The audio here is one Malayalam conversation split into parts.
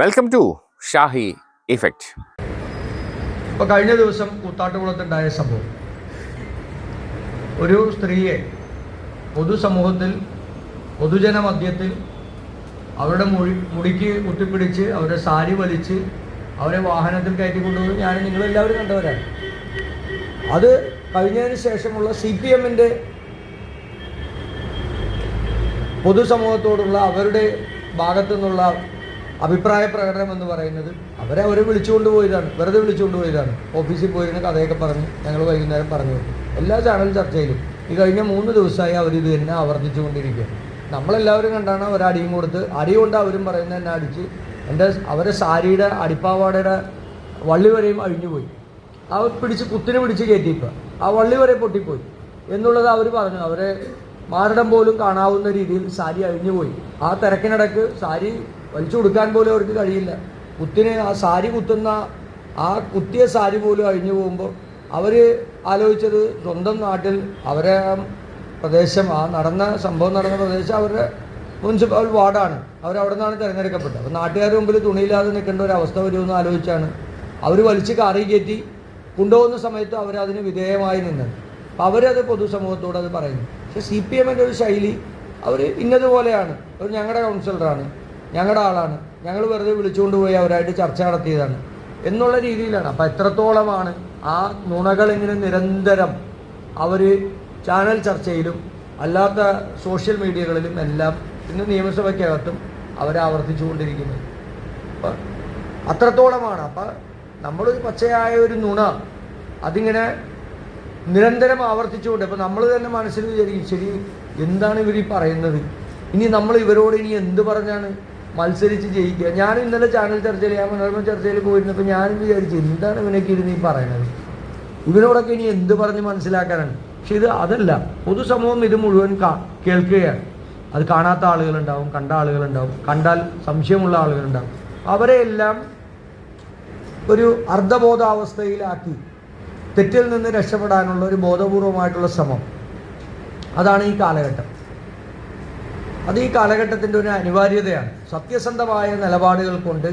Welcome to Shahi effect. ഇപ്പോൾ കഴിഞ്ഞ ദിവസം കൂത്താട്ടുകുളത്തുണ്ടായ സംഭവം, ഒരു സ്ത്രീയെ പൊതുസമൂഹത്തിൽ പൊതുജന മധ്യത്തിൽ അവരുടെ മുടിക്ക് കുത്തിപ്പിടിച്ച് അവരുടെ സാരി വലിച്ച് അവരെ വാഹനത്തിൽ കയറ്റിക്കൊണ്ടുപോയി ഞാൻ നിങ്ങളെല്ലാവരും കണ്ടവരാണ്. അത് കഴിഞ്ഞതിന് ശേഷമുള്ള CPM-ൻ്റെ പൊതുസമൂഹത്തോടുള്ള അവരുടെ ഭാഗത്തു നിന്നുള്ള അഭിപ്രായ പ്രകടനം എന്ന് പറയുന്നത് അവരെ വിളിച്ചുകൊണ്ട് പോയതാണ്, വെറുതെ വിളിച്ചുകൊണ്ട് പോയതാണ്. ഓഫീസിൽ പോയിരുന്ന കഥയൊക്കെ പറഞ്ഞ് ഞങ്ങൾ വൈകുന്നേരം പറഞ്ഞു. എല്ലാ ചാനൽ ചർച്ചയിലും ഈ കഴിഞ്ഞ 3 ദിവസമായി അവരിത് തന്നെ ആവർത്തിച്ചു കൊണ്ടിരിക്കുകയാണ്. നമ്മളെല്ലാവരും കണ്ടാണ് ഒരടിയും കൊടുത്ത്, അടി കൊണ്ട് അവരും പറയുന്നത് എന്നെ അടിച്ച് അവരെ സാരിയുടെ അടിപ്പാവാടയുടെ വള്ളി വരെയും അഴിഞ്ഞുപോയി. അവർ കുത്തിന് പിടിച്ച് കയറ്റിയപ്പോൾ ആ വള്ളി വരെ പൊട്ടിപ്പോയി എന്നുള്ളത് അവർ പറഞ്ഞു. അവരെ മാരടം പോലും കാണാവുന്ന രീതിയിൽ സാരി അഴിഞ്ഞുപോയി. ആ തിരക്കിനിടയ്ക്ക് സാരി വലിച്ചു കൊടുക്കാൻ പോലും അവർക്ക് കഴിയില്ല. ആ സാരി കുത്തുന്ന ആ കുത്തിയ സാരി പോലും അഴിഞ്ഞു പോകുമ്പോൾ അവർ ആലോചിച്ചത് സ്വന്തം നാട്ടിൽ അവരെ പ്രദേശം, സംഭവം നടന്ന പ്രദേശം അവരുടെ മുനിസിപ്പൽ വാർഡാണ്. അവരവിടെ നിന്നാണ് തിരഞ്ഞെടുക്കപ്പെട്ടത്. അപ്പോൾ നാട്ടുകാരുടെ മുമ്പിൽ തുണിയില്ലാതെ നിൽക്കേണ്ട ഒരു അവസ്ഥ വരുമെന്ന് ആലോചിച്ചാണ് അവർ വലിച്ച് കാറി കയറ്റി കൊണ്ടുപോകുന്ന സമയത്ത് അവരതിന് വിധേയമായി നിന്നത്. അപ്പോൾ അവരത് പൊതുസമൂഹത്തോട് അത് പറയുന്നു. പക്ഷേ CPM-ൻ്റെ ഒരു ശൈലി, അവർ ഇന്നതുപോലെയാണ്, അവർ ഞങ്ങളുടെ കൗൺസിലറാണ്, ഞങ്ങളുടെ ആളാണ്, ഞങ്ങൾ വെറുതെ വിളിച്ചുകൊണ്ട് പോയി അവരായിട്ട് ചർച്ച നടത്തിയതാണ് എന്നുള്ള രീതിയിലാണ്. അപ്പോൾ എത്രത്തോളമാണ് ആ നുണകൾ ഇങ്ങനെ നിരന്തരം അവർ ചാനൽ ചർച്ചയിലും അല്ലാത്ത സോഷ്യൽ മീഡിയകളിലും എല്ലാം ഇന്ന് നിയമസഭയ്ക്കകത്തും അവരാവർത്തിച്ചുകൊണ്ടിരിക്കുന്നത്. അപ്പം അത്രത്തോളമാണ്. അപ്പം നമ്മളൊരു പച്ചയായ ഒരു നുണ അതിങ്ങനെ നിരന്തരം ആവർത്തിച്ചുകൊണ്ട്, അപ്പോൾ നമ്മൾ തന്നെ മനസ്സിൽ വിചാരിക്കും, ശരി എന്താണ് ഇവർ പറയുന്നത്, ഇനി നമ്മൾ ഇവരോട് ഇനി എന്ത് പറഞ്ഞാണ് മത്സരിച്ച് ജയിക്കുക. ഞാൻ ഇന്നലെ ചാനൽ ചർച്ചയിൽ, ഞാൻ മനോരമ ചർച്ചയിൽ പോയിരുന്നപ്പോൾ ഞാനും വിചാരിച്ചു എന്താണ് ഇവനൊക്കെ ഇരുന്ന് ഈ പറയണത്, ഇവനോടൊക്കെ ഇനി എന്ത് പറഞ്ഞ് മനസ്സിലാക്കാനാണ്. പക്ഷെ അതല്ല, പൊതുസമൂഹം ഇത് മുഴുവൻ കേൾക്കുകയാണ്. അത് കാണാത്ത ആളുകളുണ്ടാവും, കണ്ട ആളുകളുണ്ടാവും, കണ്ടാൽ സംശയമുള്ള ആളുകളുണ്ടാവും. അവരെയെല്ലാം ഒരു അർദ്ധബോധാവസ്ഥയിലാക്കി തെറ്റിൽ നിന്ന് രക്ഷപ്പെടാനുള്ള ഒരു ബോധപൂർവമായിട്ടുള്ള ശ്രമം, അതാണ് ഈ കാലഘട്ടം. അത് ഈ കാലഘട്ടത്തിൻ്റെ ഒരു അനിവാര്യതയാണ്. സത്യസന്ധമായ നിലപാടുകൾ കൊണ്ട്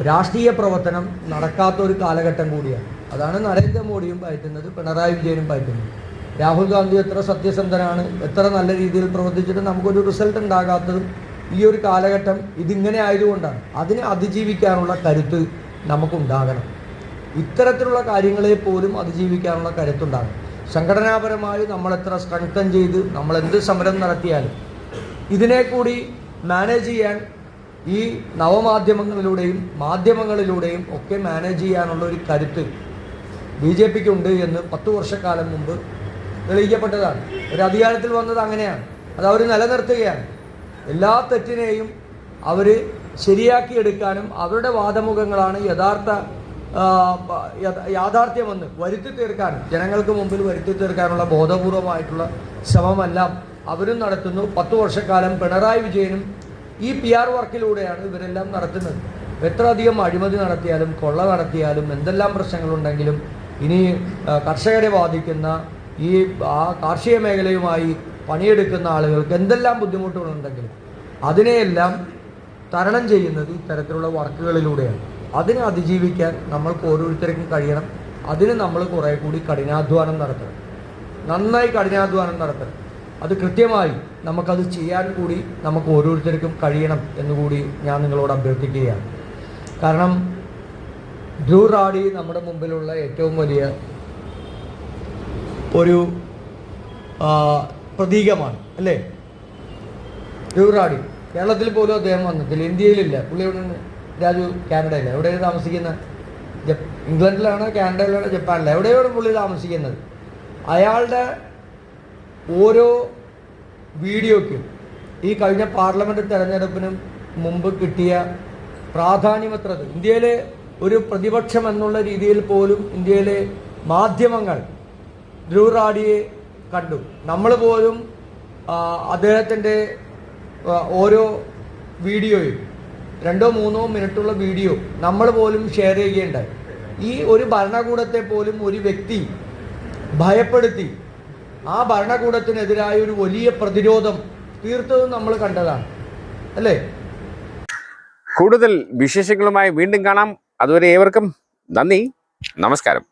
രാഷ്ട്രീയ പ്രവർത്തനം നടക്കാത്ത ഒരു കാലഘട്ടം കൂടിയാണ്. അതാണ് നരേന്ദ്രമോദിയും പയറ്റുന്നത്, പിണറായി വിജയനും പയറ്റുന്നത്. രാഹുൽ ഗാന്ധി എത്ര സത്യസന്ധനാണ്, എത്ര നല്ല രീതിയിൽ പ്രവർത്തിച്ചിട്ട് നമുക്കൊരു റിസൾട്ട് ഉണ്ടാകാത്തതും ഈ ഒരു കാലഘട്ടം ഇതിങ്ങനെ ആയതുകൊണ്ടാണ്. അതിനെ അതിജീവിക്കാനുള്ള കരുത്ത് നമുക്കുണ്ടാകണം. ഇത്തരത്തിലുള്ള കാര്യങ്ങളെ പോലും അതിജീവിക്കാനുള്ള കരുത്തുണ്ടാകണം. സംഘടനാപരമായി നമ്മളെത്ര സ്ട്രെങ്തൻ ചെയ്ത് നമ്മളെന്ത് സമരം നടത്തിയാലും ഇതിനെ കൂടി മാനേജ് ചെയ്യാൻ ഈ നവമാധ്യമങ്ങളിലൂടെയും മാധ്യമങ്ങളിലൂടെയും ഒക്കെ മാനേജ് ചെയ്യാനുള്ള ഒരു കരുത്ത് BJPക്ക് ഉണ്ട് എന്ന് 10 വർഷക്കാലം മുമ്പ് തെളിയിക്കപ്പെട്ടതാണ്. ഒരു അധികാരത്തിൽ വന്നത് അങ്ങനെയാണ്. അത് അവർ നിലനിർത്തുകയാണ്. എല്ലാ തെറ്റിനെയും അവർ ശരിയാക്കിയെടുക്കാനും അവരുടെ വാദമുഖങ്ങളാണ് യാഥാർത്ഥ്യമെന്ന് വരുത്തി തീർക്കാനും, ജനങ്ങൾക്ക് മുമ്പിൽ വരുത്തി തീർക്കാനുള്ള ബോധപൂർവമായിട്ടുള്ള ശ്രമമെല്ലാം അവരും നടത്തുന്നു. 10 വർഷക്കാലം പിണറായി വിജയനും ഈ PR വർക്കിലൂടെയാണ് ഇവരെല്ലാം നടത്തുന്നത്. എത്ര അധികം അഴിമതി നടത്തിയാലും കൊള്ള നടത്തിയാലും എന്തെല്ലാം പ്രശ്നങ്ങളുണ്ടെങ്കിലും ഇനി കർഷകരെ ബാധിക്കുന്ന ഈ കാർഷിക മേഖലയുമായി പണിയെടുക്കുന്ന ആളുകൾക്ക് എന്തെല്ലാം ബുദ്ധിമുട്ടുകളുണ്ടെങ്കിലും അതിനെയെല്ലാം തരണം ചെയ്യുന്നത് ഇത്തരത്തിലുള്ള വർക്കുകളിലൂടെയാണ്. അതിനെ അതിജീവിക്കാൻ നമ്മൾക്ക് ഓരോരുത്തർക്കും കഴിയണം. അതിന് നമ്മൾ കുറേ കൂടി കഠിനാധ്വാനം നടത്തണം, നന്നായി കഠിനാധ്വാനം നടത്തണം. അത് കൃത്യമായി നമുക്കത് ചെയ്യാൻ കൂടി നമുക്ക് ഓരോരുത്തർക്കും കഴിയണം എന്നുകൂടി ഞാൻ നിങ്ങളോട് അഭ്യർത്ഥിക്കുകയാണ്. കാരണം ധ്രുവ് റാഡി നമ്മുടെ മുമ്പിലുള്ള ഏറ്റവും വലിയ ഒരു പ്രതീകമാണ്, അല്ലേ? ധ്രുവ് റാഡി കേരളത്തിൽ പോലും അദ്ദേഹം വന്നിട്ടില്ല, ഇന്ത്യയിലില്ല. പുള്ളി എവിടെ കാനഡയില്ല, എവിടെയാണ് താമസിക്കുന്നത്? ഇംഗ്ലണ്ടിലാണ്, കാനഡയിലാണ്, ജപ്പാനിലാണ്, എവിടെയാണ് പുള്ളി താമസിക്കുന്നത്? അയാളുടെ ഓരോ വീഡിയോയ്ക്കും ഈ കഴിഞ്ഞ പാർലമെൻറ്റ് തെരഞ്ഞെടുപ്പിനും മുമ്പ് കിട്ടിയ പ്രാധാന്യമത്രത്. ഇന്ത്യയിലെ ഒരു പ്രതിപക്ഷം എന്നുള്ള രീതിയിൽ പോലും ഇന്ത്യയിലെ മാധ്യമങ്ങൾ ധ്രുവ് റാഡിയെ കണ്ടു. നമ്മൾ പോലും അദ്ദേഹത്തിൻ്റെ ഓരോ വീഡിയോയും 2-3 മിനിറ്റുള്ള വീഡിയോ നമ്മൾ പോലും ഷെയർ ചെയ്യുകയുണ്ടായി. ഈ ഒരു ഭരണകൂടത്തെ പോലും ഒരു വ്യക്തി ഭയപ്പെടുത്തി ആ ഭരണകൂടത്തിനെതിരായ ഒരു വലിയ പ്രതിരോധം തീർത്തതും നമ്മൾ കണ്ടതാണ്, അല്ലേ? കൂടുതൽ വിശേഷങ്ങളുമായി വീണ്ടും കാണാം. അതുവരെ ഏവർക്കും നന്ദി, നമസ്കാരം.